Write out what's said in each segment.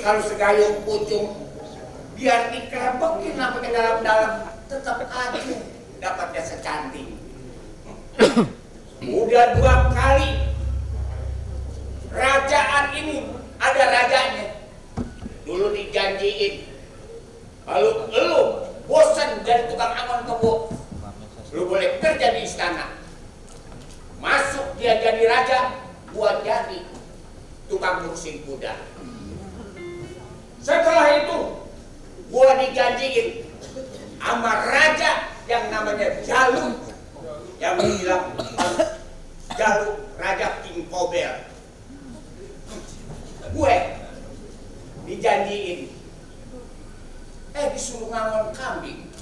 Kalau segayung pucung biar dikerebekin sampai ke dalam-dalam tetap aja dapatnya secantik. Udah 2 kali kerajaan ini ada rajanya. Dulu dijanjiin kalau lu bosan jadi tukang angon kebo, lu boleh kerja di istana. Masuk dia jadi raja, buat jadi tukang ngurusin kuda. Setelah itu, gua dijanjiin sama raja yang namanya Jalu, yang bilang Jalu Raja King Kobel. Gue dijanjiin, disuruh ngangon kambing.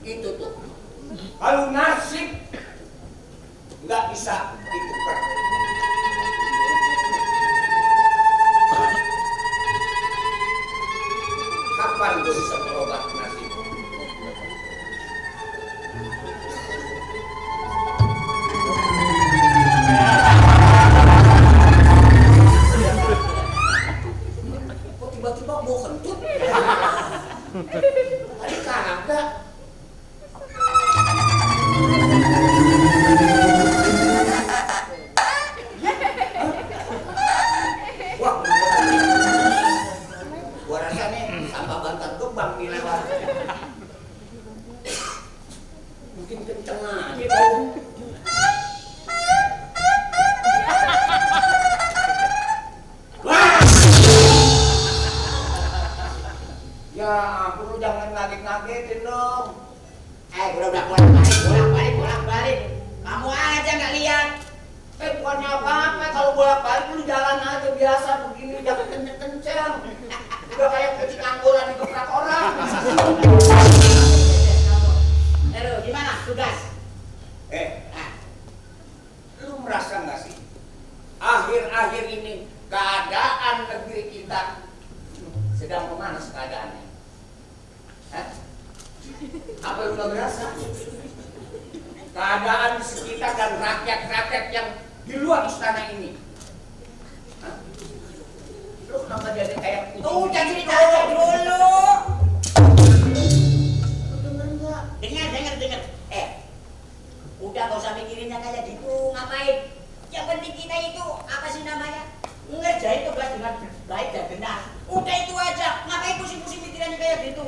Itu tuh, kalau nasib nggak bisa ditukar. Kapan gue bisa merubah nasib? Kok tiba-tiba mau kentut? Tadi kagak. Mungkin kenceng aja kan. Wah! Ya ampun, lu jangan ngaget-ngagetin dong. Udah bolak-balik. Kamu aja nggak lihat. Bukannya apa-apa, kalau bolak-balik lu jalan aja biasa begini, jangan kenceng-kenceng. Udah kayak kucing angguran dikeprak orang. Gimana tugas? Lu merasa nggak sih akhir-akhir ini keadaan negeri kita sedang memanas keadaannya? Apa lu nggak merasa? Keadaan di sekitar dan rakyat-rakyat yang di luar istana ini. Lu kenapa jadi kayak Tuh, jangan cerita aja dulu. Dengar. Udah gak usah mikirin yang kayak gitu, ngapain? Yang penting kita itu, apa sih namanya? Ngerjain tugas dengan baik dan benar. Udah itu aja, ngapain pusing-pusing mikirannya kayak gitu?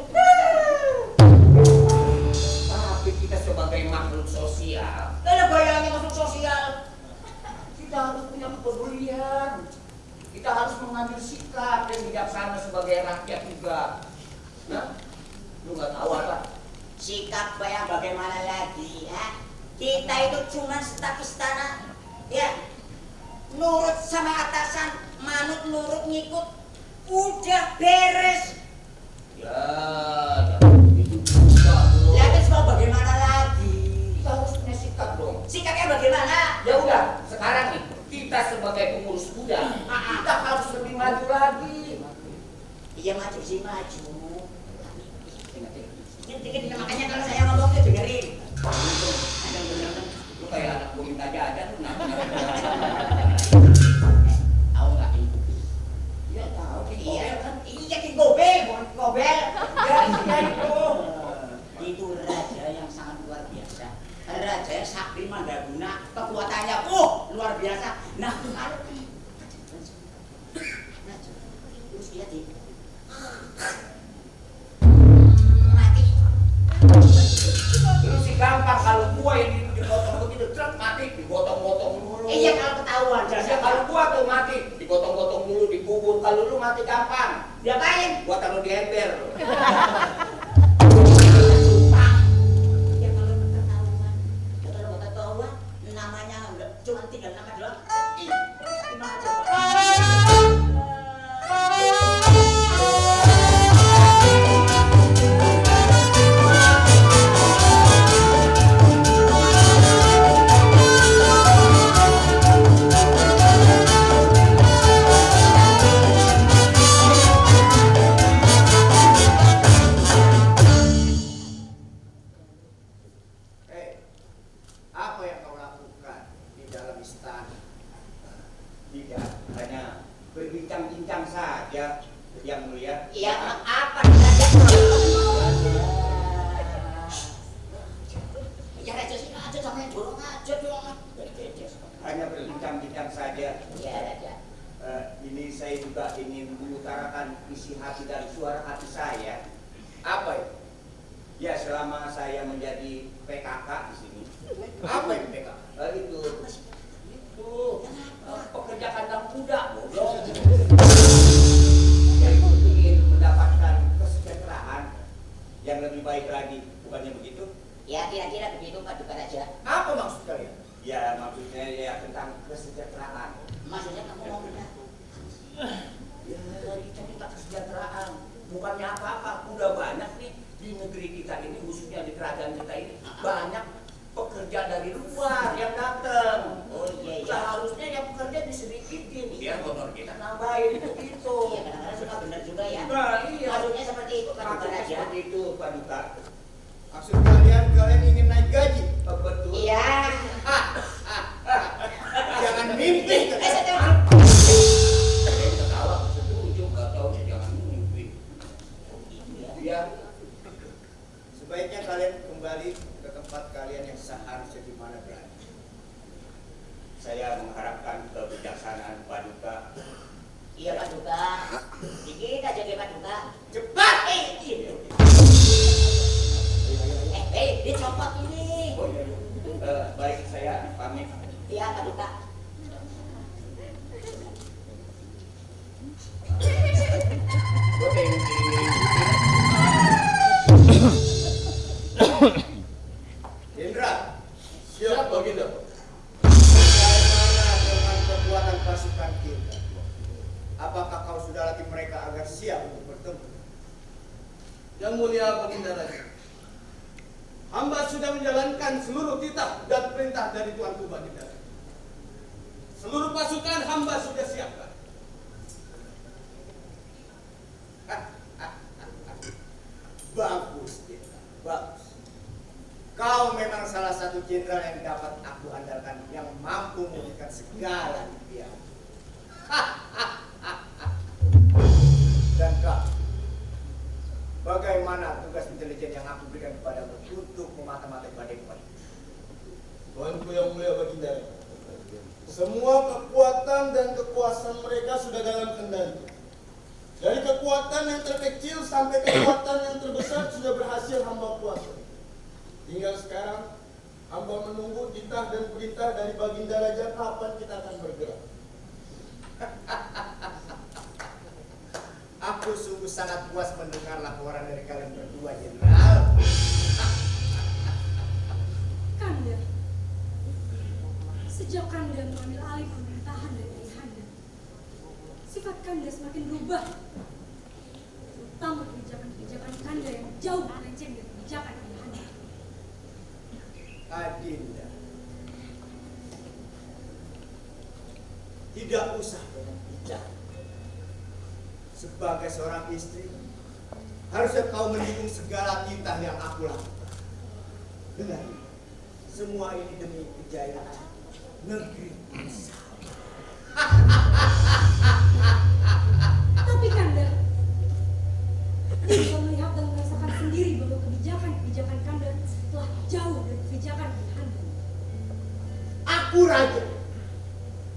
Tapi kita sebagai makhluk sosial, Kalau bayangnya makhluk sosial, kita harus punya kepedulian. Kita harus mengambil sikap yang bijaksana sebagai rakyat juga. Lu nggak tahu apa? sikap yang bagaimana lagi, ya? Kita itu cuma staf istana, ya, nurut sama atasan, manut nurut ngikut, udah beres. Ya, Ya terus mau bagaimana lagi? kita harus punya sikap dong. Sikapnya bagaimana? Ya udah, sekarang nih kita sebagai pengurus muda, kita harus lebih maju lagi. Iya maju sih maju. Dikit-dikit makanya kalau saya ngomong tuh dengerin. Lu kayak anak gue minta jajan lu kenapa? Tahu nggak itu? Iya tahu. Iya kan? Iya di gobel. Ya iya itu. Itu raja yang sangat luar biasa. Raja yang sakti mandaguna, kekuatannya luar biasa. Nah kalau terus lihat di mati. Lu sih gampang, kalau gua ini dipotong begitu, truk mati, digotong-gotong dulu. Iya kalau ketahuan Ya kalau gua tuh mati, digotong-gotong dulu, dikubur. Kalau lu mati gampang. diapain? Gua taruh di ember. hati dari suara hati saya. Apa itu? Ya selama saya menjadi PKK di sini. Apa itu PK? Itu Pekerja kandang kuda, bodoh. saya ingin mendapatkan kesejahteraan yang lebih baik lagi, bukannya begitu? Ya kira-kira begitu Pak Duka Raja. Apa maksud kalian? Ya maksudnya ya tentang kesejahteraan. Maksudnya kamu mau pindah? Ya, kita minta kesejahteraan. Bukannya apa-apa, udah banyak nih di negeri kita ini, khususnya di kerajaan kita ini, banyak pekerja dari luar yang datang. Oh iya iya. Seharusnya yang pekerja disedikitin, biar honor kita nambahin begitu. Iya kadang-kadang suka benar juga ya. Nah, iya. Maksudnya seperti itu Pak Duka Maksudnya Raja. seperti itu, Pak Duka. Maksud kalian ingin naik gaji? Betul. Iya. Jangan mimpi. Setuju. Saya ketawa, setuju, nggak tahu jangan mimpi. Ya, Sebaiknya kalian kembali ke tempat kalian yang seharusnya di mana berada. saya mengharapkan kebijaksanaan Pak Duka. Iya Pak Duka. Dikit aja deh Pak Duka. Cepat! Itu. Dicopot ini. Oh iya, baik saya pamit. Iya Pak Duka. Indra, siap begitu. Bagaimana dengan kekuatan pasukan kita? Apakah kau sudah latih mereka agar siap untuk bertemu? Yang mulia Baginda Raja, hamba sudah menjalankan seluruh titah dan perintah dari Tuanku Baginda Raja. Seluruh pasukan hamba sudah siapkan. Bagus, Jenderal. Bagus. Kau memang salah satu jenderal yang dapat aku andalkan, yang mampu memberikan segala impian. Dan kau, bagaimana tugas intelijen yang aku berikan kepadamu untuk memata-matai badai-badai? Tuanku yang mulia Baginda Raja, semua kekuatan dan kekuasaan mereka sudah dalam kendali. Dari kekuatan yang terkecil sampai kekuatan yang terbesar sudah berhasil hamba kuasai. Tinggal sekarang hamba menunggu titah dan perintah dari Baginda Raja kapan kita akan bergerak. Aku sungguh sangat puas mendengar laporan dari kalian berdua, Jenderal. Kanda, sejak Kanda mengambil alih pemerintahan dari Ayahanda, sifat Kanda semakin berubah, terutama kebijakan-kebijakan Kanda yang jauh melenceng dari kebijakan Ayahanda. Adinda, tidak usah banyak bicara. Sebagai seorang istri, harusnya kau mendukung segala titah yang aku lakukan. Dengar, semua ini demi kejayaan negeri bangsa. Tapi Kanda, dia bisa melihat dan merasakan sendiri bahwa kebijakan-kebijakan Kanda telah jauh dari kebijakan Ayahanda. Aku raja.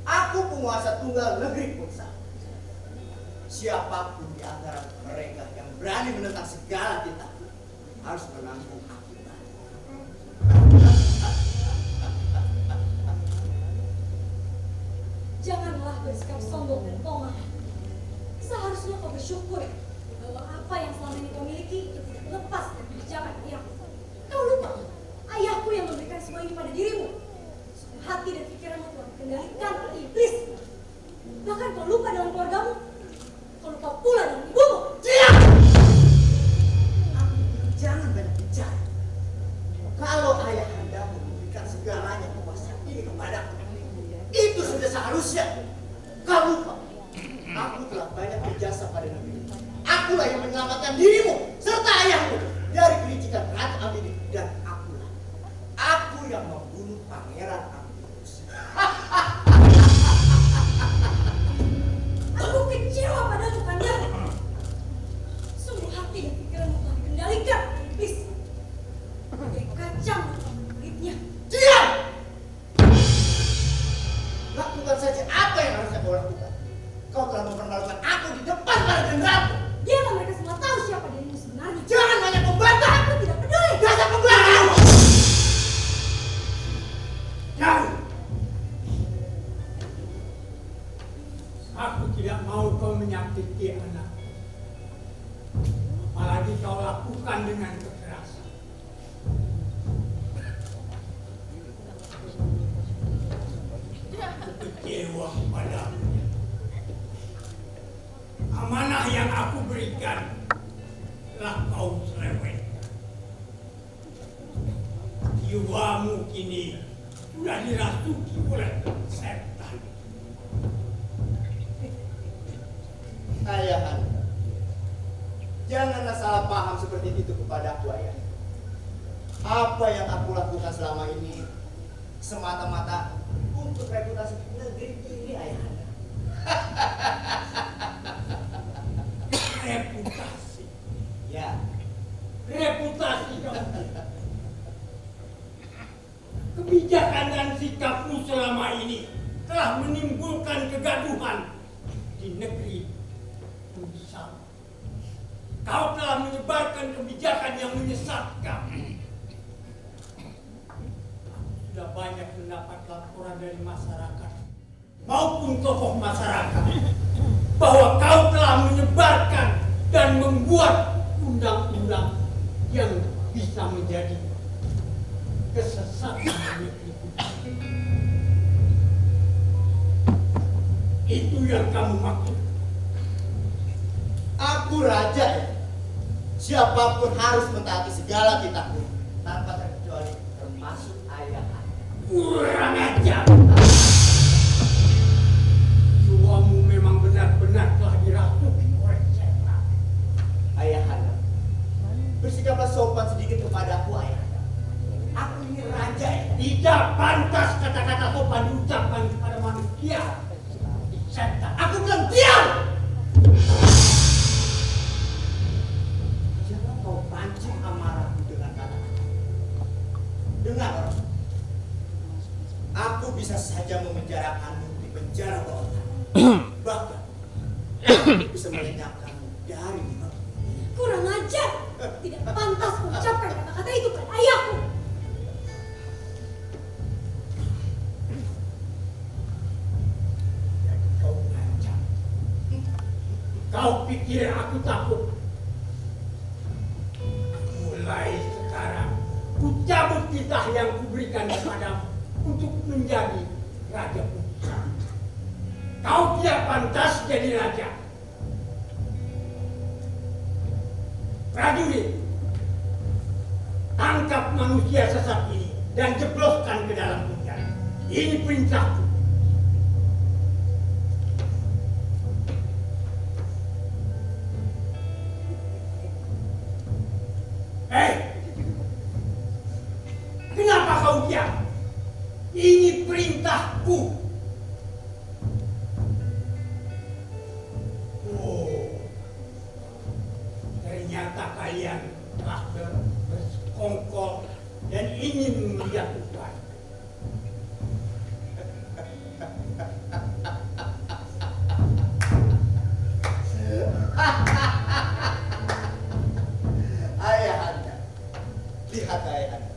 Aku penguasa tunggal negeri bangsa. Siapapun di antara mereka yang berani menentang segala titah harus menanggung akibat. Janganlah bersikap sombong dan pongah. Seharusnya kau bersyukur bahwa apa yang selama ini kau miliki itu tidak lepas dari kebijakan ayahku. Kau lupa, ayahku yang memberikan semua ini pada dirimu. Supaya hati dan pikiranmu telah dikendalikan oleh iblis. Bahkan kau lupa dengan keluargamu. Kau lupa pula dengan ibumu. Diam! Jangan banyak bicara. Kalau ayah anda memberikan segalanya kekuasaan ini kepadaku, itu sudah seharusnya. Kau lupa, aku telah banyak berjasa pada negeri ini. Akulah yang menyelamatkan dirimu serta ayahmu dari kelicikan Ratu Amini, dan aku yang membunuh Pangeran Amphibius. Aku kecewa padamu, Kanda. Sungguh hati dan pikiranmu telah dikendalikan oleh iblis. Bagai kacang dalam kulitnya. Diam! Lakukan saja apa yang harusnya kau lakukan. Kau telah mempermalukan aku di depan para jenderalku. Diam jiwamu kini sudah dirasuki oleh setan. Ayahanda, janganlah salah paham seperti itu kepadaku, ayah. Apa yang aku lakukan selama ini semata-mata untuk reputasi negeri ini, ayahanda. Reputasi. Ya, Reputasi kamu. Kebijakan dan sikapmu selama ini telah menimbulkan kegaduhan di negeri Undisari. Kau telah menyebarkan kebijakan yang menyesatkan. Sudah banyak mendapat laporan dari masyarakat maupun tokoh masyarakat bahwa kau telah menyebarkan dan membuat undang-undang yang bisa menjadi kesesatan negeri. Itu yang kamu maksud. aku raja, ya. Siapapun harus mentaati segala kitabku tanpa terkecuali, termasuk ayahanda. Kurang ajar. Suamu memang benar-benar telah dirasuki oleh setan. Ayahanda, bersikaplah sopan sedikit kepadaku, ayahanda. Aku ini raja, ya. Tidak pantas kata-kata sopan diucapkan kepada manusia. Setan. Aku bilang diam! Jangan kau pancing amarahku dengan kata-kata. Dengar, orang. Aku bisa saja memenjarakanmu di penjara bawah tanah. Bahkan, aku bisa melenyapkanmu dari bawah. Kurang ajar. Tidak pantas mengucapkan kata-kata itu pada ayahku. Jadi kau ngancam. Kau pikir aku takut? Mulai sekarang, ku cabut titah yang kuberikan kepadamu untuk menjadi raja putra. Kau tidak pantas jadi raja. Prajurit, tangkap manusia sesat ini dan jebloskan ke dalam penjara. Ini perintahku. Kenapa kau diam? Ini perintahku. Oh, ternyata kalian telah bersekongkol dan ingin menjatuhkan. Ayahanda, lihat ayahanda.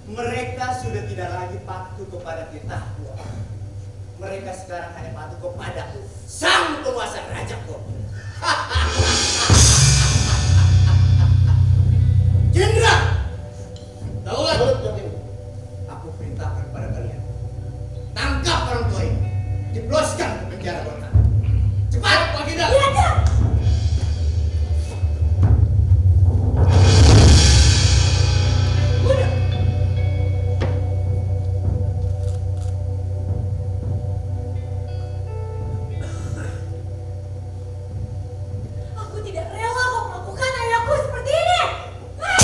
Mereka sudah tidak lagi patuh kepada titahku. Mereka sekarang hanya patuh kepadaku, sang penguasa raja Kobe. Jenderal, daulat. Aku perintahkan kepada kalian, tangkap orang tua ini, jebloskan ke penjara bawah tanah. Cepat, Pak Jenderal. Iya, Dam. Udah. Aku tidak rela kau melakukan ayahku seperti ini. Ah!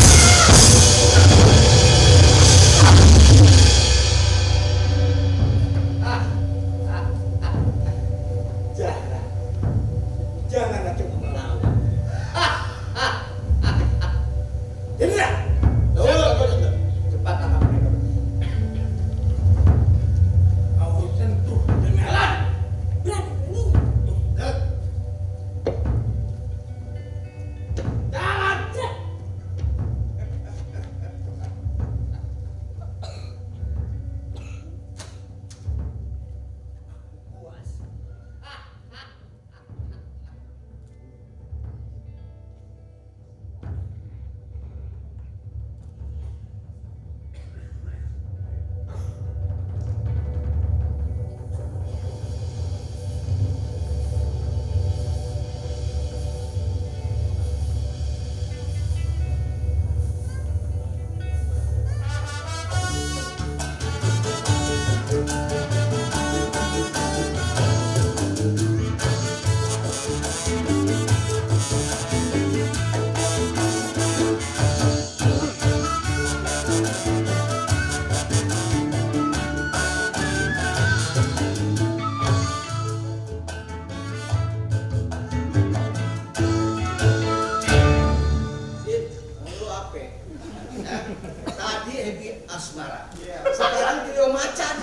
Tadi Ebi Asmara. Iya. Sekarang trio macan.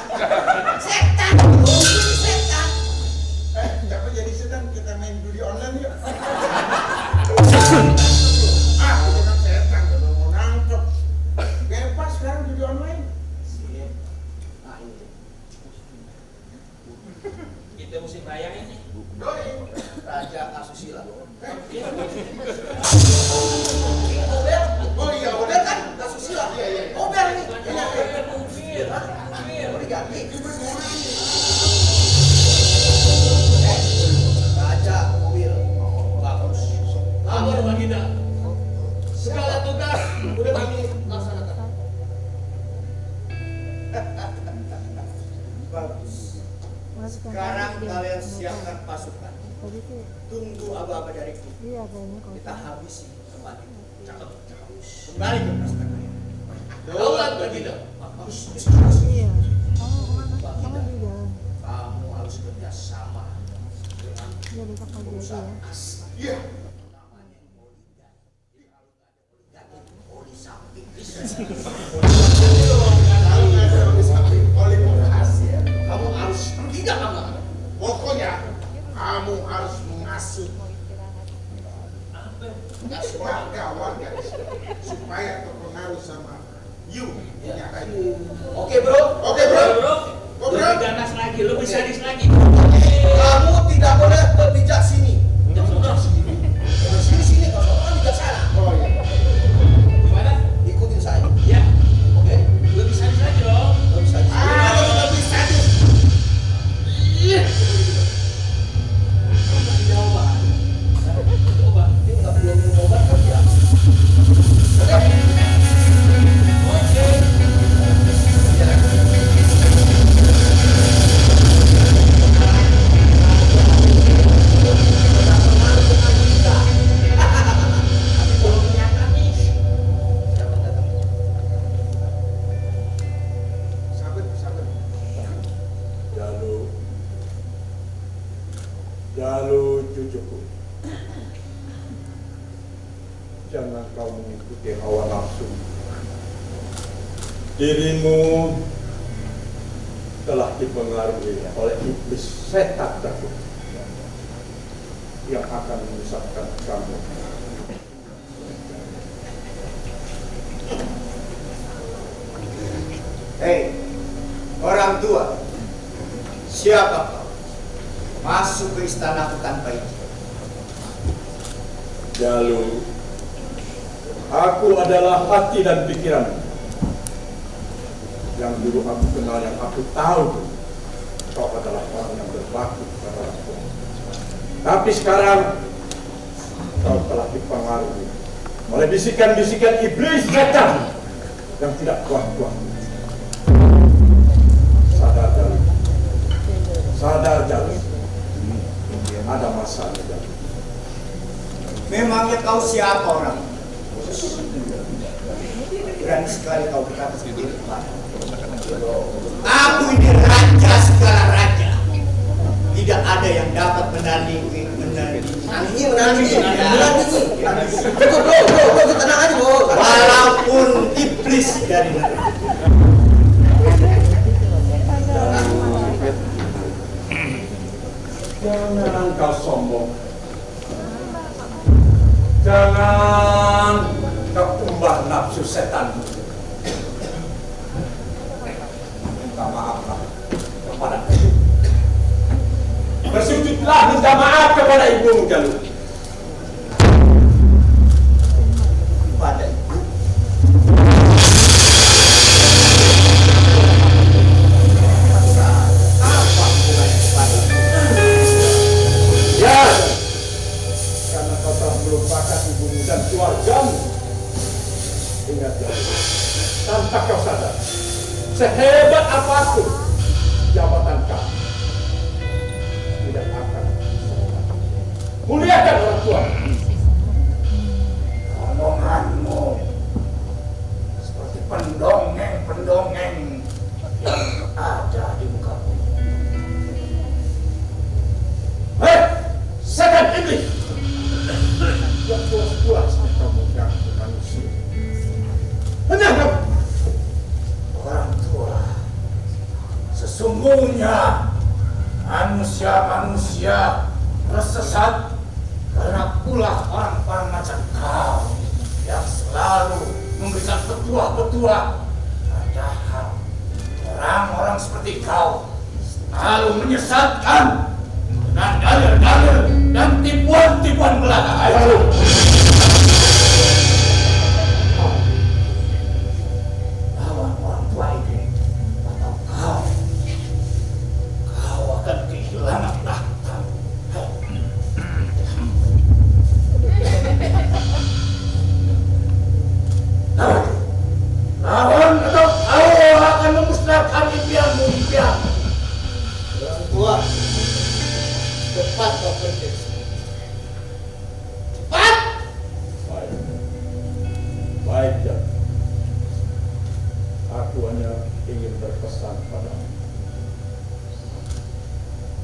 Setan, ini setan. Siapa jadi sedang kita main judi online yuk. Itu kan setan kalau mau nangkep. Bebas sekarang judi online. Sip. Nah ini. Kita mesti bayangin nih. Doi. Raja Asusila. Oh iya, Obel kan Asusila. Iya, iya. Obel nih. Mobil. Mau diganti. Raja mobil. Bagus. Amor Baginda. Segala tugas udah kami laksanakan. Bagus. Sekarang kalian siapkan pasukan. Tunggu aba-aba dariku. Iya, kayaknya kalau Kita habisi tempat itu. Cakep. Kembali ke pasukan kalian. Daulat Baginda. Terus iya. Kamu kemana? Kamu di jalan. kamu harus kerja sama dengan Ya besok pagi aja perusahaan ya. asli. Iya. Namanya Poligan. Kalau nggak ada Poligan, poli samping. Kalau nggak ada di samping oli berhasil. Kamu harus tidak aman. Pokoknya kamu harus mengasuh warga-warga di sini supaya terpengaruh sama you punya kayu. Oke bro. Oke bro. Bro, Oh, bro. lebih ganas lagi, lebih sadis lagi. Kamu tidak boleh berpijak sini. Sini kalau orang tidak salah. Oh iya. Gimana? Ikutin saya. Ya, Oke. lebih sadis lagi dong. Lebih sadis. Lebih sadis. Coba. Coba. Dia nggak perlu minum obat kerja. Oke. Sabar, sabar. Jalu cucuku, jangan kau mengikuti hawa nafsu. Dirimu telah dipengaruhi oleh iblis setan takut yang akan menyesatkan kamu. Hei, orang tua, siapa kau? Masuk ke istanaku tanpa izin. Jalu, aku adalah hati dan pikiran yang dulu aku kenal, yang aku tahu kau adalah orang yang berbakti kepada orang tua. Tapi sekarang kau telah dipengaruhi oleh bisikan-bisikan iblis setan yang tidak kuat-kuat. Sadar Jalu, sadar Jalu, ada masalah Jalu. Memangnya kau siapa orang? Berani sekali kau berkata seperti itu. Aku ini raja segala raja. Tidak ada yang dapat menandingi. Bro, tenang aja bro. Walaupun iblis dari negeri. Jangan kau sombong. Jangan kau umbah nafsu setan. Minta maaflah kepada ibu. Bersujudlah minta maaf kepada ibumu Jalu. Pada ibu. Apa hubungannya kepada ibu? Ya, karena kau telah melupakan ibumu dan keluargamu. Ingat Jalu, tanpa kau sadar, sehebat apapun jabatan kau, tidak akan muliakan orang tua. Omonganmu seperti pendongeng-pendongeng yang ada di muka bumi. Hei, setan iblis! Yang puas-puas kau mengganggu manusia. Hendak kamu Sesungguhnya manusia-manusia tersesat karena ulah orang-orang macam kau yang selalu memberikan petua-petua, padahal orang-orang seperti kau selalu menyesatkan dengan dalil-dalil dan tipuan-tipuan belaka. Ayo, lawan orang tua ini, atau kau akan kehilangan tahta. Lawan atau kau akan memusnahkan impianmu. Orang tua, cepat kau pergi. Cepat! Baik, Jat. Aku hanya ingin berpesan padamu.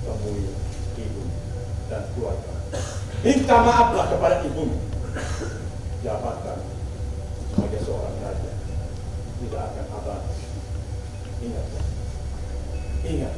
Temui ibu dan keluarga. Minta maaflah kepada ibumu. Jabatan sebagai seorang raja tidak akan abadi. Ingat, Jat. Ingat.